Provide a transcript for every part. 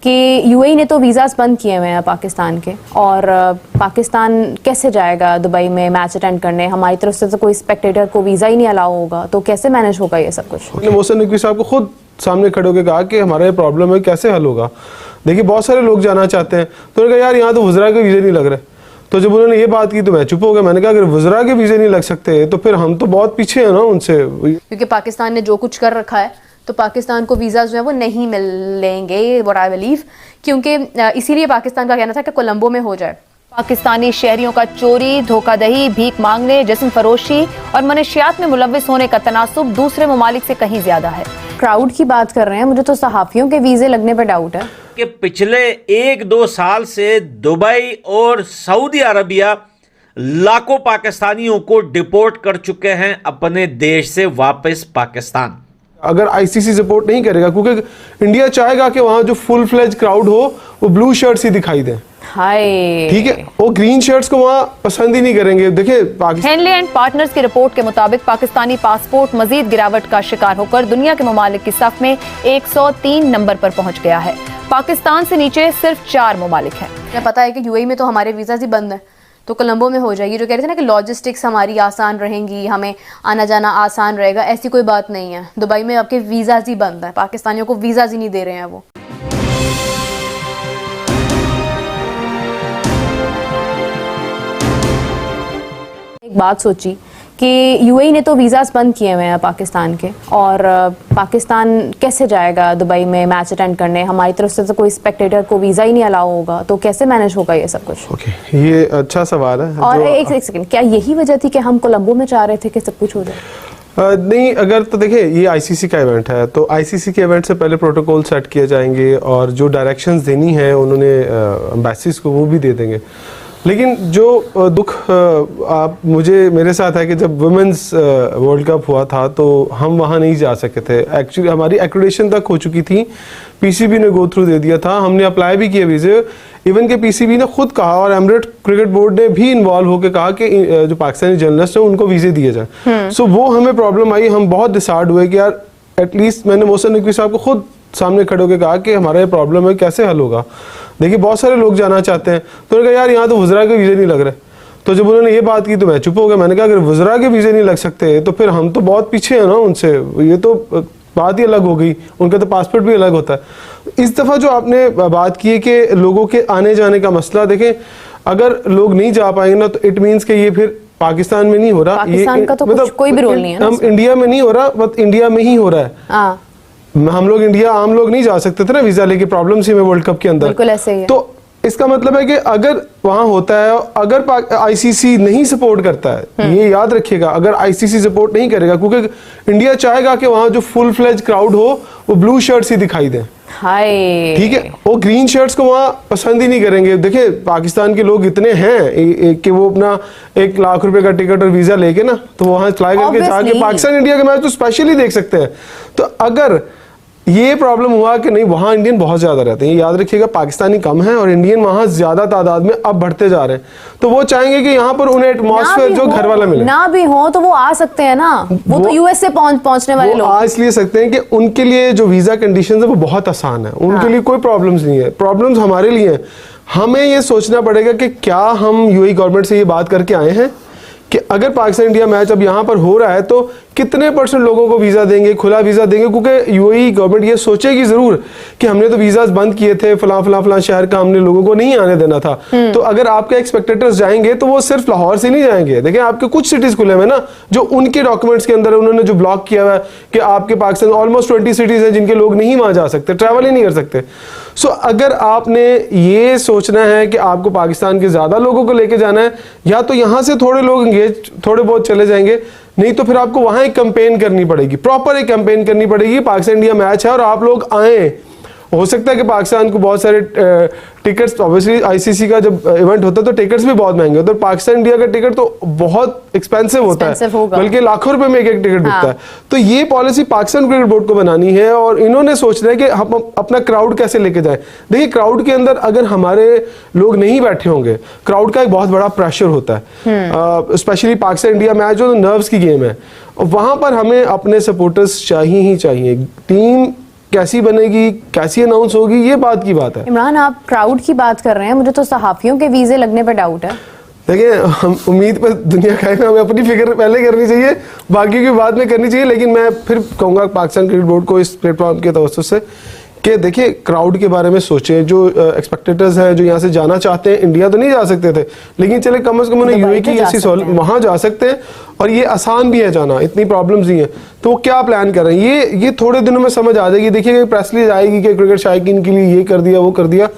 कि यूएई ने तो वीज़ास बंद किए हुए हैं पाकिस्तान के, और पाकिस्तान कैसे जाएगा दुबई में मैच अटेंड करने? हमारी तरफ से तो कोई स्पेक्टेटर को वीज़ा ही नहीं अलाउ होगा, तो कैसे मैनेज होगा ये सब कुछ? मैंने मोहसिन नकवी साहब को खुद सामने खड़े होकर कहा कि हमारा ये प्रॉब्लम है, कैसे हल होगा। देखिए बहुत सारे लोग जाना चाहते हैं, तो उन्होंने कहा यार यहाँ तो वज़रा के वीज़े नहीं लग रहे। तो जब उन्होंने ये बात की तो मैं चुप हो गया। मैंने कहा अगर वज़रा के वीज़े नहीं लग सकते तो फिर हम तो बहुत पीछे हैं ना उनसे, क्योंकि पाकिस्तान ने जो कुछ कर रखा है तो पाकिस्तान को वीज़ा जो है वो नहीं मिलेंगे, व्हाट आई बिलीव, क्योंकि इसीलिए पाकिस्तान का कहना था कि कोलंबो में हो जाए। पाकिस्तानी शहरियों का चोरी, धोखाधड़ी, भीख मांगने, जिस्म फरोशी और मनशियात में मुलव्विस होने का तनासुब दूसरे ममालिक से कहीं ज्यादा है। क्राउड की बात कर रहे हैं, मुझे तो सहाफ़ियों के वीज़े लगने पर डाउट है कि पिछले 1-2 साल से दुबई और सऊदी अरबिया लाखों पाकिस्तानियों को डिपोर्ट कर चुके हैं अपने देश से वापस पाकिस्तान। अगर आईसीसी सपोर्ट नहीं करेगा, क्योंकि इंडिया चाहेगा कि वहाँ जो फुल फ्लेज क्राउड हो वो ब्लू शर्ट्स ही दिखाई दें। हाय, ठीक है, वो ग्रीन शर्ट्स को वहाँ पसंद ही नहीं करेंगे। देखिए पाकिस्तान हेनले एंड पार्टनर्स की रिपोर्ट के मुताबिक पाकिस्तानी पासपोर्ट मजीद गिरावट का शिकार होकर दुनिया के ममालिक की सफ में 103 नंबर पर पहुंच गया है। पाकिस्तान से नीचे सिर्फ 4 ममालिक हैं। मुझे पता है कि यूएई में तो हमारे वीज़ा ही बंद है, तो कोलंबो में हो जाएगी। जो कह रहे थे ना कि लॉजिस्टिक्स हमारी आसान रहेंगी, हमें आना जाना आसान रहेगा, ऐसी कोई बात नहीं है। दुबई में आपके वीज़ा ही बंद है, पाकिस्तानियों को वीज़ा ही नहीं दे रहे हैं वो। एक बात सोची कि यूएई ने तो वीज़ास बंद किए हुए हैं पाकिस्तान के, और पाकिस्तान कैसे जाएगा दुबई में मैच अटेंड करने? हमारी तरफ से तो कोई स्पेक्टेटर को वीज़ा ही नहीं अलाउ होगा, तो कैसे मैनेज होगा ये सब कुछ? ओके, ये अच्छा सवाल है। और एक सेकंड, क्या यही वजह थी कि हम कोलंबो में चाह रहे थे कि सब कुछ हो जाए? नहीं, अगर तो देखिए ये आईसीसी का इवेंट है, तो आईसीसी के इवेंट से पहले प्रोटोकॉल सेट किए जाएंगे और जो डायरेक्शंस देनी है उन्होंने एम्बेसीज को वो भी दे देंगे। लेकिन जो दुख आप मेरे साथ है कि जब वुमेंस वर्ल्ड कप हुआ था तो हम वहाँ नहीं जा सके थे। एक्चुअली हमारी एक्रेडिटेशन तक हो चुकी थी, पीसीबी ने गो थ्रू दे दिया था, हमने अप्लाई भी किए वीज़े। इवन के पीसीबी ने खुद कहा और एमिरेट क्रिकेट बोर्ड ने भी इन्वॉल्व होकर कहा कि जो पाकिस्तानी जर्नलिस्ट हैं उनको वीज़े दिए जाए। सो वो हमें प्रॉब्लम आई, हम बहुत डिसार्ड हुए कि यार एटलीस्ट, मैंने मोहसिन नकवी साहब को खुद सामने खड़े होकर कहा कि हमारा ये प्रॉब्लम है, कैसे हल होगा। देखिए बहुत सारे लोग जाना चाहते हैं, तो उन्होंने कहा यार यहाँ तो वज़रा के वीज़े नहीं लग रहे। तो जब उन्होंने ये बात की तो मैं चुप हो गया। मैंने कहा अगर वज़रा के वीज़े नहीं लग सकते तो फिर हम तो बहुत पीछे हैं ना उनसे, ये तो बात ही अलग हो गई, उनका तो पासपोर्ट भी अलग होता है। इस दफ़ा जो आपने बात की है कि लोगों के आने जाने का मसला, देखें अगर लोग नहीं जा पाएंगे ना तो इट मीन्स कि ये फिर पाकिस्तान में नहीं हो रहा, पाकिस्तान का तो मतलब कोई भी रोल नहीं है ना, हम इंडिया में नहीं हो रहा, बट इंडिया में ही हो रहा है। हम लोग इंडिया आम लोग नहीं जा सकते थे ना वीजा लेके, प्रॉब्लम सी में वर्ल्ड कप के अंदर। बिल्कुल ऐसे ही है। तो इसका मतलब है कि अगर वहां होता है, अगर आईसीसी नहीं सपोर्ट करता है, ये याद रखिएगा, अगर आईसीसी सपोर्ट नहीं करेगा, क्योंकि इंडिया चाहेगा कि वहां जो फुल फ्लेज क्राउड हो वो ब्लू शर्ट्स ही दिखाई दें। हाय, ठीक है, वो ग्रीन शर्ट्स को वहां पसंद ही नहीं करेंगे। देखिए पाकिस्तान के लोग इतने हैं कि वो अपना 1 लाख रुपए का टिकट और वीजा लेके ना तो वहां फ्लाई करके जाके पाकिस्तान इंडिया के मैच तो स्पेशली देख सकते हैं। तो अगर ये प्रॉब्लम हुआ कि नहीं, वहाँ इंडियन बहुत ज़्यादा रहते हैं, याद रखिएगा, पाकिस्तानी कम है और इंडियन वहाँ ज़्यादा तादाद में अब बढ़ते जा रहे हैं। तो वो चाहेंगे कि यहाँ पर उन्हें एटमॉस्फेयर जो घर वाला मिले। ना भी हो तो वो आ सकते हैं ना, वो तो यूएस से पहुंचने वाले लोग आ इसलिए सकते हैं कि उनके लिए जो वीज़ा कंडीशंस है वो बहुत आसान है, उनके लिए कोई प्रॉब्लम्स नहीं है। प्रॉब्लम्स हमारे लिए हैं। हमें ये सोचना पड़ेगा कि क्या हम यूएई गवर्नमेंट से ये बात करके आए हैं कि अगर पाकिस्तान इंडिया मैच अब यहाँ पर हो रहा है तो कितने % लोगों को वीज़ा देंगे, खुला वीज़ा देंगे, क्योंकि यूएई गवर्नमेंट ये सोचेगी ज़रूर कि हमने तो वीज़ास बंद किए थे, फलां शहर का हमने लोगों को नहीं आने देना था। तो अगर आपके एक्सपेक्टेटर्स जाएंगे तो वो सिर्फ लाहौर से नहीं जाएंगे। देखिए आपके कुछ सिटीज़ खुले हुए ना जो उनके डॉक्यूमेंट्स के अंदर उन्होंने जो ब्लॉक किया हुआ है कि आपके पाकिस्तान ऑलमोस्ट 20 सिटीज़ हैं जिनके लोग नहीं वहाँ जा सकते, ट्रैवल ही नहीं कर सकते। सो अगर आपने ये सोचना है कि आपको पाकिस्तान के ज़्यादा लोगों को लेके जाना है, या तो यहाँ से थोड़े लोग एंगेज, थोड़े बहुत चले जाएंगे, नहीं तो फिर आपको वहाँ एक कैंपेन करनी पड़ेगी, प्रॉपर एक कैंपेन करनी पड़ेगी। पाकिस्तान इंडिया मैच है और आप लोग आएँ। हो सकता है कि पाकिस्तान को बहुत सारे टिकट्स, ऑब्वियसली आईसीसी का जब इवेंट होता है तो टिकट्स भी बहुत महंगे होते हैं, पाकिस्तान इंडिया का टिकट तो बहुत एक्सपेंसिव होता है, बल्कि लाखों रुपए में एक टिकट बिकता है। तो ये पॉलिसी पाकिस्तान क्रिकेट बोर्ड को बनानी है और इन्होंने सोचना है कि हम अपना क्राउड कैसे लेके जाए। देखिए क्राउड के अंदर अगर हमारे लोग नहीं बैठे होंगे, क्राउड का एक बहुत बड़ा प्रेशर होता है, स्पेशली पाकिस्तान इंडिया मैच जो नर्व्स की गेम है, वहां पर हमें अपने सपोर्टर्स चाहिए ही चाहिए। टीम कैसी बनेगी, कैसी अनाउंस होगी, ये बात की बात है। इमरान, आप क्राउड की बात कर रहे हैं, मुझे तो सहाफियों के वीजे लगने पर डाउट है। देखिए, हम उम्मीद पर दुनिया का है ना, हमें अपनी फिक्र पहले करनी चाहिए, बाकी की बात में करनी चाहिए। लेकिन मैं फिर कहूँगा पाकिस्तान क्रिकेट बोर्ड को इस प्लेटफॉर्म के तवज्जुह से कि देखिए क्राउड के बारे में सोचें। जो एक्सपेक्टेटर्स हैं जो यहाँ से जाना चाहते हैं, इंडिया तो नहीं जा सकते थे, लेकिन चले कम से कम उन्हें यूएई की ऐसी वहाँ जा सकते हैं, और ये आसान भी है जाना, इतनी प्रॉब्लम्स नहीं है। तो वो क्या प्लान कर रहे हैं, ये थोड़े दिनों में समझ आ जाएगी। देखिए प्रेस रिलीज आएगी कि क्रिकेट शायकीन के लिए ये कर दिया, वो कर दिया।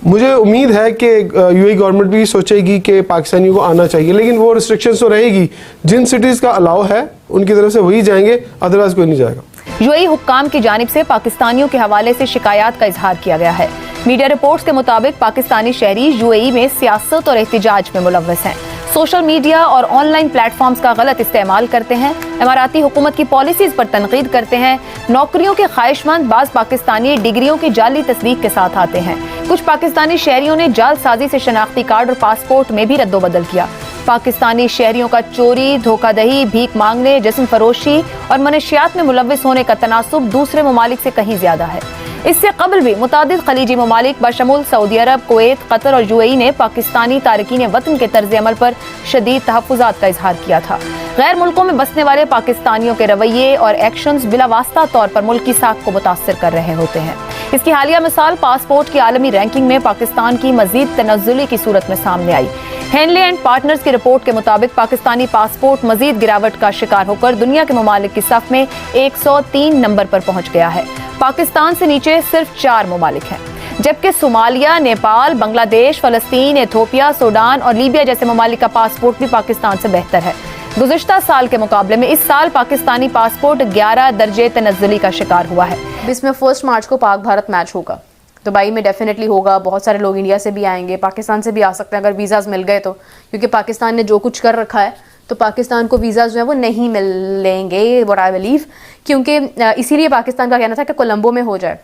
मुझे उम्मीद है कि यूएई गवर्नमेंट भी सोचेगी कि पाकिस्तानियों को आना चाहिए, लेकिन वो रिस्ट्रिक्शंस तो रहेगी। जिन सिटीज़ का अलाउ है उनकी तरफ से वही जाएंगे, अदरवाइज कोई नहीं जाएगा। यूएई हुक्काम की जानिब से पाकिस्तानियों के हवाले से शिकायत का इजहार किया गया है। मीडिया रिपोर्ट्स के मुताबिक पाकिस्तानी शहरी यूएई में सियासत और एहतिजाज में मुलव्वस हैं, सोशल मीडिया और ऑनलाइन प्लेटफॉर्म्स का गलत इस्तेमाल करते हैं, इमाराती हुकूमत की पॉलिसीज पर तनकीद करते हैं, नौकरियों के ख्वाहिशमंद बाज़ पाकिस्तानी डिग्रियों की जाली तस्दीक के साथ आते हैं। कुछ पाकिस्तानी शहरियों ने जालसाजी से शनाख्ती कार्ड और पासपोर्ट में भी रद्दोबदल किया। पाकिस्तानी शहरियों का चोरी, धोखाधड़ी, भीख मांगने, जिस्म फरोशी और मनशियात में मुलव्वस होने का तनासुब दूसरे ममालिक से कहीं ज्यादा है। इससे कबल भी मुतादिद खलीजी ममालिक बशमूल सऊदी अरब, कुवैत, कतर और यूएई ने पाकिस्तानी तारकीन वतन के तर्ज अमल पर शदीद तहफ़्फ़ुज़ात का इजहार किया था। गैर मुल्कों में बसने वाले पाकिस्तानियों के रवैये और एक्शंस बिलावास्ता तौर पर मुल्क की साख को मुतासर कर रहे होते हैं। इसकी हालिया मिसाल पासपोर्ट की आलमी रैंकिंग में पाकिस्तान की मजीद तनज़्ज़ुली की सूरत में सामने आई। हेनले एंड पार्टनर्स की रिपोर्ट के मुताबिक पाकिस्तानी पासपोर्ट मजीद गिरावट का शिकार होकर दुनिया के ममालिक की सफ में 103 नंबर पर पहुंच गया है। पाकिस्तान से नीचे सिर्फ 4 ममालिक हैं, जबकि सोमालिया, नेपाल, बांग्लादेश, फलस्तीन, एथियोपिया, सूडान और लीबिया जैसे ममालिक का पासपोर्ट भी पाकिस्तान से बेहतर है। गुज़िश्ता साल के मुकाबले में इस साल पाकिस्तानी पासपोर्ट 11 दर्जे तनज़्ज़ुली का शिकार हुआ है। इसमें 1 मार्च को पाक भारत मैच होगा, दुबई में डेफिनेटली होगा। बहुत सारे लोग इंडिया से भी आएंगे, पाकिस्तान से भी आ सकते हैं अगर वीज़ाज मिल गए तो, क्योंकि पाकिस्तान ने जो कुछ कर रखा है तो पाकिस्तान को वीज़ाज जो है वो नहीं मिलेंगे, व्हाट आई बिलीव। क्योंकि इसीलिए पाकिस्तान का कहना था कि कोलंबो में हो जाए,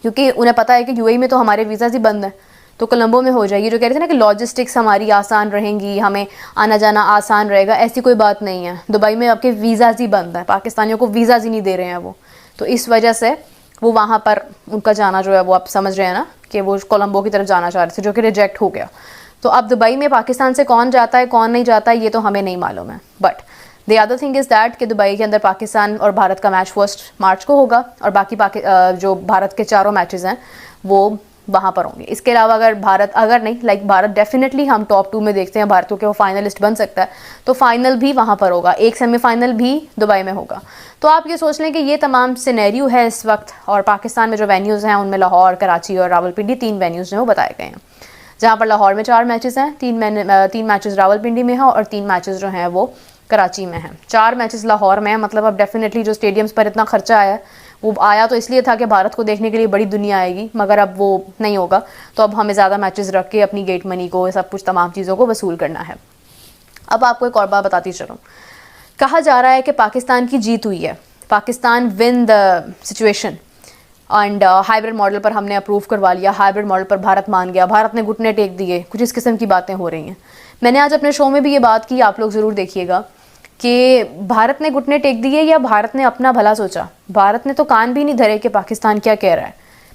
क्योंकि उन्हें पता है कि यूएई में तो हमारे वीज़ाज ही बंद हैं, तो कोलंबो में हो जाएगी। जो कह रहे थे ना कि लॉजिस्टिक्स हमारी आसान रहेंगी, हमें आना जाना आसान रहेगा, ऐसी कोई बात नहीं है। दुबई में आपके वीज़ाज ही बंद है, पाकिस्तानियों को वीज़ाज ही नहीं दे रहे हैं वो, तो इस वजह से वो वहाँ पर उनका जाना जो है वो आप समझ रहे हैं ना कि वो कोलंबो की तरफ जाना चाह रहे थे, जो कि रिजेक्ट हो गया। तो अब दुबई में पाकिस्तान से कौन जाता है कौन नहीं जाता है ये तो हमें नहीं मालूम है। But the other thing is that कि दुबई के अंदर पाकिस्तान और भारत का मैच 1 मार्च को होगा, और बाकी जो भारत के 4 मैचेस हैं वो वहाँ पर होंगे। इसके अलावा अगर भारत भारत डेफिनेटली हम टॉप 2 में देखते हैं भारत को कि वो फाइनलिस्ट बन सकता है, तो फाइनल भी वहाँ पर होगा, एक सेमीफाइनल भी दुबई में होगा। तो आप ये सोच लें कि ये तमाम सिनेरियो है इस वक्त, और पाकिस्तान में जो वेन्यूज़ हैं उनमें लाहौर, कराची और रावलपिंडी 3 वेन्यूज़ जो हैं वो बताए गए हैं, जहाँ पर लाहौर में 4 मैचेस हैं, 3 मैचेस रावलपिंडी में हैं और 3 मैचेस जो हैं वो कराची में हैं। 4 मैचेस लाहौर में हैं, मतलब अब डेफिनेटली जो स्टेडियम्स पर इतना खर्चा आया है वो आया तो इसलिए था कि भारत को देखने के लिए बड़ी दुनिया आएगी, मगर अब वो नहीं होगा। तो अब हमें ज़्यादा मैचेस रख के अपनी गेट मनी को, सब कुछ तमाम चीज़ों को वसूल करना है। अब आपको एक और बात बताती चलूँ, कहा जा रहा है कि पाकिस्तान की जीत हुई है, Pakistan win the situation, and hybrid model पर हमने अप्रूव करवा लिया, हाइब्रिड मॉडल पर भारत मान गया, भारत ने घुटने टेक दिए, कुछ इस किस्म की बातें हो रही हैं। मैंने आज अपने शो में भी ये बात की, आप लोग ज़रूर देखिएगा कि भारत ने घुटने टेक दिए या भारत ने अपना भला सोचा। भारत ने तो कान भी नहीं धरे कि पाकिस्तान क्या कह रहा है।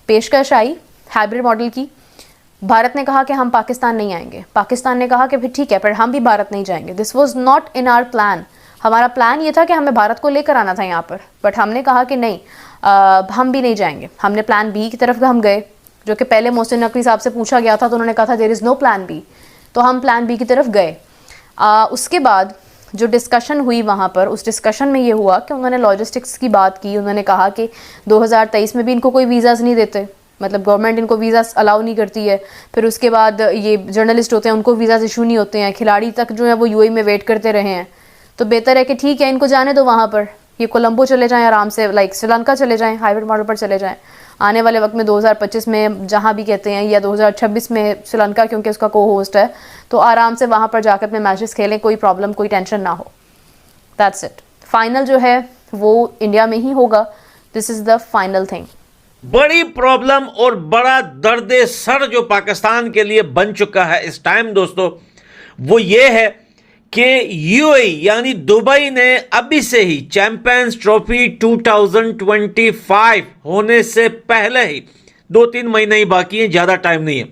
पेशकश आई हाइब्रिड मॉडल की, भारत ने कहा कि हम पाकिस्तान नहीं आएंगे, पाकिस्तान ने कहा कि फिर ठीक है पर हम भी भारत नहीं जाएंगे। This was not in our plan. हमारा प्लान ये था कि हमें भारत को लेकर आना था यहाँ पर, बट हमने कहा कि नहीं, हम भी नहीं जाएंगे। हमने प्लान बी की तरफ हम गए, जो कि पहले मोहसिन नकवी साहब से पूछा गया था तो उन्होंने कहा था there is no plan B, तो हम प्लान बी की तरफ गए। उसके बाद जो डिस्कशन हुई वहाँ पर, उस डिस्कशन में ये हुआ कि उन्होंने लॉजिस्टिक्स की बात की। उन्होंने कहा कि 2023 में भी इनको कोई वीज़ाज़ नहीं देते, मतलब गवर्नमेंट इनको वीज़ाज़ अलाउ नहीं करती है। फिर उसके बाद ये जर्नलिस्ट होते हैं उनको वीज़ाज़ इशू नहीं होते हैं, खिलाड़ी तक जो है वो यूएई में वेट करते रहे हैं। तो बेहतर है कि ठीक है इनको जाने दो वहाँ पर, ये कोलंबो चले जाएं आराम से, लाइक श्रीलंका चले जाएं, हाइब्रिड मॉडल पर चले जाएं। आने वाले वक्त में 2025 में जहाँ भी कहते हैं, या 2026 में श्रीलंका क्योंकि उसका को होस्ट है, तो आराम से वहाँ पर जाकर अपने मैचेस खेलें, कोई प्रॉब्लम कोई टेंशन ना हो। That's it. फाइनल जो है वो इंडिया में ही होगा, this is the final thing. बड़ी प्रॉब्लम और बड़ा दर्द सर जो पाकिस्तान के लिए बन चुका है इस टाइम दोस्तों, वो ये है कि यूएई यानी दुबई ने अभी से ही चैंपियंस ट्रॉफी 2025 होने से पहले ही 2-3 महीने ही बाकी हैं, ज़्यादा टाइम नहीं है,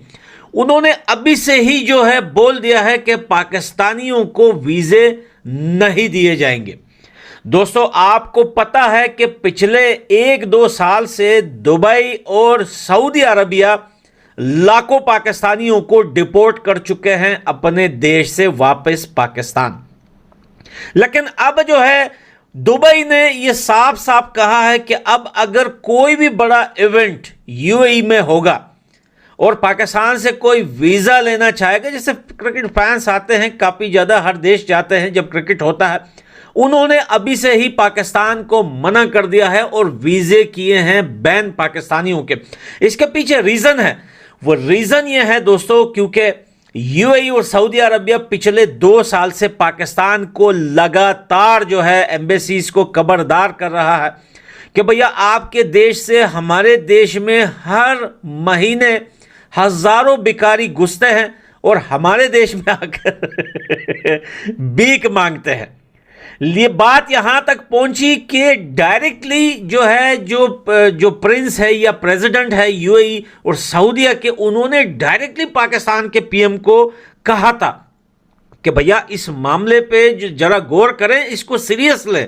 उन्होंने अभी से ही जो है बोल दिया है कि पाकिस्तानियों को वीज़े नहीं दिए जाएंगे। दोस्तों, आपको पता है कि पिछले 1-2 साल से दुबई और सऊदी अरबिया लाखों पाकिस्तानियों को डिपोर्ट कर चुके हैं अपने देश से वापस पाकिस्तान। लेकिन अब जो है दुबई ने यह साफ साफ कहा है कि अब अगर कोई भी बड़ा इवेंट यूएई में होगा और पाकिस्तान से कोई वीज़ा लेना चाहेगा, जैसे क्रिकेट फैंस आते हैं काफ़ी ज़्यादा, हर देश जाते हैं जब क्रिकेट होता है, उन्होंने अभी से ही पाकिस्तान को मना कर दिया है और वीज़े किए हैं बैन पाकिस्तानियों के। इसके पीछे रीज़न है, वो रीज़न ये है दोस्तों, क्योंकि यूएई और सऊदी अरबिया पिछले 2 साल से पाकिस्तान को लगातार जो है एम्बेसीज को खबरदार कर रहा है कि भैया आपके देश से हमारे देश में हर महीने हजारों भिखारी घुसते हैं और हमारे देश में आकर भीख मांगते हैं। ये बात यहां तक पहुंची कि डायरेक्टली जो है जो प्रिंस है या प्रेसिडेंट है यूएई और सऊदीया के, उन्होंने डायरेक्टली पाकिस्तान के पीएम को कहा था कि भैया इस मामले पे जरा गौर करें, इसको सीरियस लें,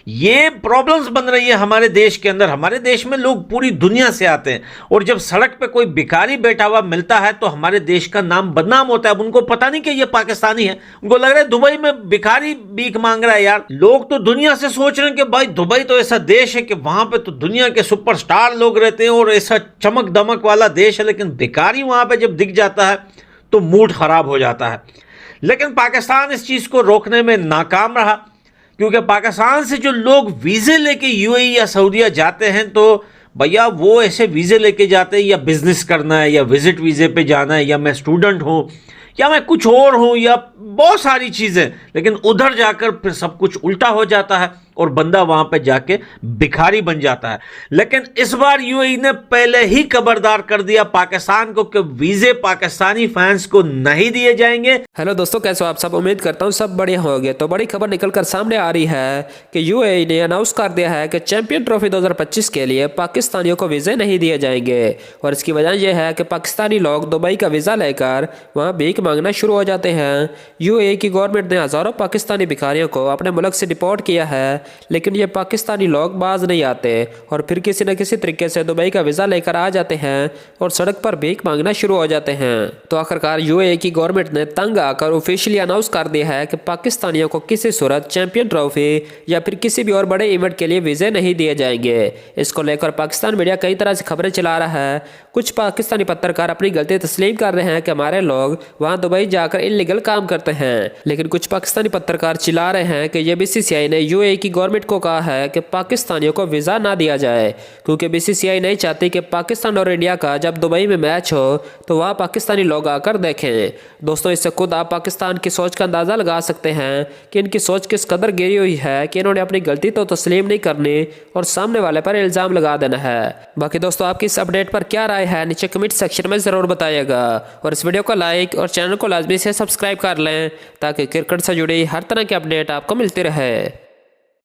ये प्रॉब्लम्स बन रही है हमारे देश के अंदर। हमारे देश में लोग पूरी दुनिया से आते हैं और जब सड़क पे कोई भिखारी बैठा हुआ मिलता है तो हमारे देश का नाम बदनाम होता है। अब उनको पता नहीं कि ये पाकिस्तानी है, उनको लग रहा है दुबई में भिखारी भीख मांग रहा है। यार, लोग तो दुनिया से सोच रहे हैं कि भाई दुबई तो ऐसा देश है कि वहां पे तो दुनिया के सुपरस्टार लोग रहते हैं और ऐसा चमक दमक वाला देश है, लेकिन भिखारी वहां पे जब दिख जाता है तो मूड खराब हो जाता है। लेकिन पाकिस्तान इस चीज को रोकने में नाकाम रहा, क्योंकि पाकिस्तान से जो लोग वीज़े लेके यूएई या सऊदीया जाते हैं तो भैया वो ऐसे वीज़े लेके जाते हैं या बिजनेस करना है या विजिट वीज़े पे जाना है या मैं स्टूडेंट हूँ या मैं कुछ और हूँ या बहुत सारी चीज़ें, लेकिन उधर जाकर फिर सब कुछ उल्टा हो जाता है और बंदा वहाँ पे जाके भिखारी बन जाता है। लेकिन इस बार यूएई ने पहले ही खबरदार कर दिया पाकिस्तान को कि वीज़े पाकिस्तानी फैंस को नहीं दिए जाएंगे। हेलो दोस्तों, कैसे हो आप सब? उम्मीद करता हूँ सब बढ़िया होंगे। तो बड़ी खबर निकलकर सामने आ रही है कि यूएई ने अनाउंस कर दिया है कि चैंपियन ट्रॉफी 2025 के लिए पाकिस्तानियों को वीज़े नहीं दिए जाएंगे और इसकी वजह यह है कि पाकिस्तानी लोग दुबई का वीज़ा लेकर वहाँ भीख मांगना शुरू हो जाते हैं। यूएई की गवर्नमेंट ने हज़ारों पाकिस्तानी भिखारियों को अपने मुल्क से डिपोर्ट किया है, लेकिन ये पाकिस्तानी लोग बाज नहीं आते और फिर किसी न किसी तरीके से दुबई का वीज़ा लेकर आ जाते हैं और सड़क पर भीख मांगना शुरू हो जाते हैं। तो आखिरकार यूएई की गवर्नमेंट ने तंग आकर ऑफिशियली अनाउंस कर दिया है कि पाकिस्तानियों को किसी सूरत चैंपियन ट्रॉफी या फिर किसी भी और बड़े इवेंट के लिए वीज़े नहीं दिए जाएंगे। इसको लेकर पाकिस्तान मीडिया कई तरह से खबरें चला रहा है। कुछ पाकिस्तानी पत्रकार अपनी गलती तस्लीम कर रहे हैं कि हमारे लोग वहाँ दुबई जाकर इल्लीगल काम करते हैं, लेकिन कुछ पाकिस्तानी पत्रकार चिल्ला रहे हैं कि ये बीसीसीआई ने यूएई की गवर्नमेंट को कहा है कि पाकिस्तानियों को वीज़ा ना दिया जाए, क्योंकि बीसीसीआई नहीं चाहती कि पाकिस्तान और इंडिया का जब दुबई में मैच हो तो वहाँ पाकिस्तानी लोग आकर देखें। दोस्तों, इससे खुद आप पाकिस्तान की सोच का अंदाज़ा लगा सकते हैं कि इनकी सोच किस कदर गिरी हुई है कि इन्होंने अपनी गलती तो तस्लीम नहीं करनी और सामने वाले पर इल्ज़ाम लगा देना है। बाकी दोस्तों, आपकी इस अपडेट पर क्या राय है नीचे कमेंट सेक्शन में ज़रूर बताइएगा और इस वीडियो को लाइक और चैनल को लाजमी से सब्सक्राइब कर लें ताकि क्रिकेट से जुड़ी हर तरह की अपडेट आपको मिलती रहे।